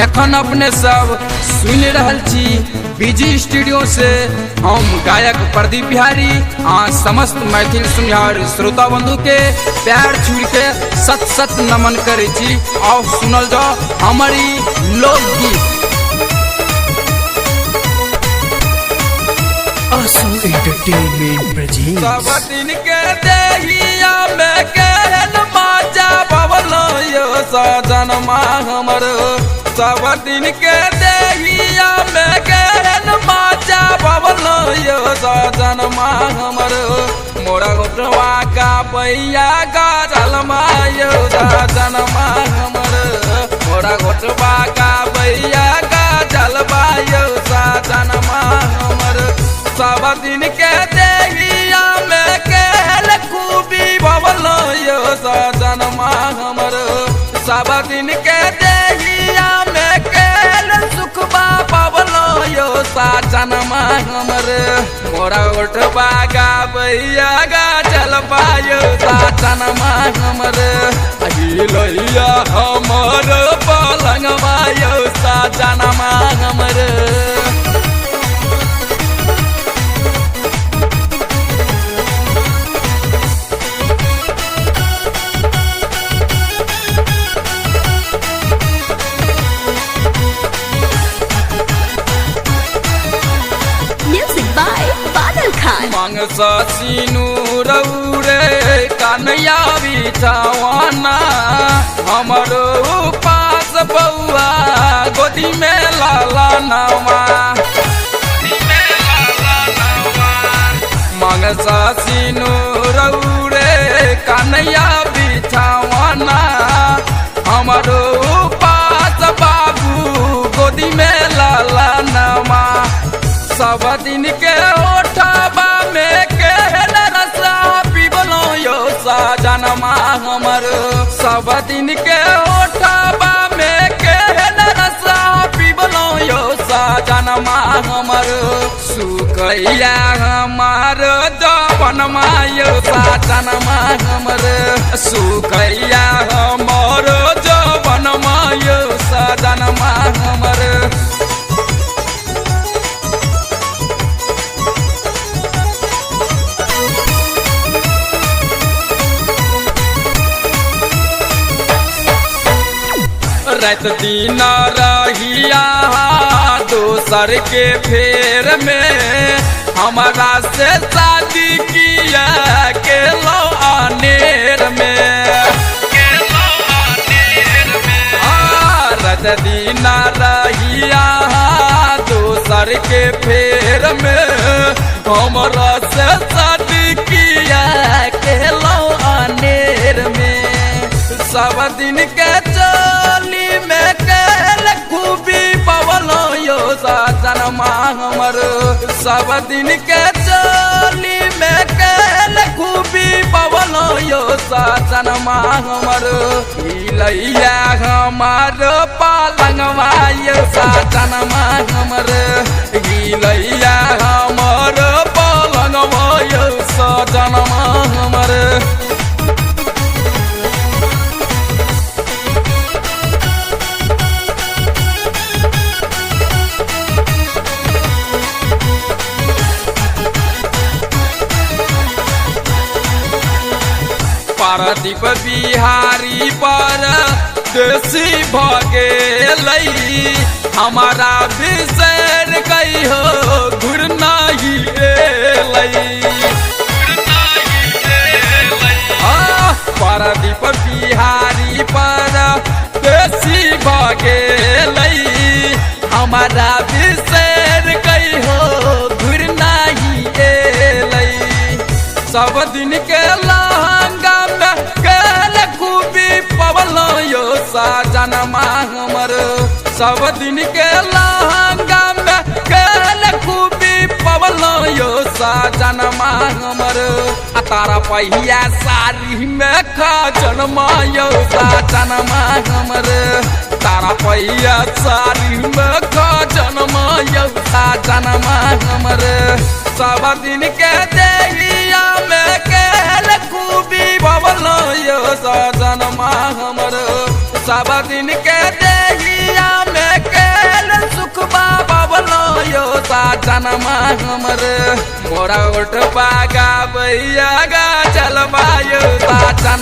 एखन अपने सब सुन रहल छी बीजी स्टूडियो से हम गायक प्रदीप बिहारी समस्त मैथिल सुनिहार श्रोता बंधु के पैर छू के सत सत नमन करे छी। और सुनल जाओ हमारी लोकगीत आसू एंटरटेनमेंट प्रेजेंट्स। सब दिन के देहिया में केहन माजा बबलो यो सजनमा हमर। सब दिन के देहिया में केहन माजा बबलो यो सजनमा हमर। मोरा गोटवा का पैया का जलमा यो सजनमा हमर। मोरा गोटवा का पैया का जलवा यो सजनमा हमर। सब दिन के देहिया में केहल खूबी बबलो यो सजनमा हमर। सब दिन के देहिया में केहल सुखबा बबलो यो सजनमा हमर। मोरा उठबा गा बैया गा चलबा यो सजनमा हमर। अहिलैया हमर पलंगवा यो सजनमा हमर। मांग सीनू रौरे कन्हैया बिछावाना हमरो पास बउआ गोदी में लाला नवा। मांग सीनू रौरे कन्हैया बिछावाना हमरो पास बाबू गोदी में लाला नवा। सब दिन के ओठबा में केहन रसा पीबलो यो सजनमा हमर। सब दिन के ओठबा में केहन रसा पीबलो यो सजनमा हमर। सुखैया हमार जवनमा यो सजनमा हमर। सुखैया हमर जवनमा यो सजनमा हमर। रात दिन रहिया दोसर के फेर में हमारा से शादी किया के लो अनेर में। रात दिन रहिया दोसर के फेर में हमारा से शादी किया के लो अनेर में। सब दिन के चली में केहल खूबी पवलो यो सजनमा हमर। सब दिन के चली में केहल खूबी पवलो यो सजनमा हमर। हिलैया हमार पलंगवा यो सजनमा हमर। हिलैया हमार पलंगवा यो सजनमा हमर। प्रदीप बिहारी पर देसी भगेलई हमारा विषर कही हो घुर नहीं एलई। प्रदीप बिहारी पर देसी भगेलई हमारा विषर कही हो घुर नहीं एलई। सब दिन के लहंगा में केहल खूबी पवलो यो सजनमा हमर। सब दिन के लहंगा में केहल खूबी पवलो यो सजनमा हमर। तारा पहिया साड़ी में खजनमा यो सजनमा हमर। तारा पहिया साड़ी में खजनमा यो सजनमा हमर। सब दिन के देहिया में केहल खूबी बबलो यो सजनमा हमर। सब दिन के देहिया में ढेर सुख बाबलो यो साचनमा हमर मोरा उठ पागा भैया गा चलबा यो साचन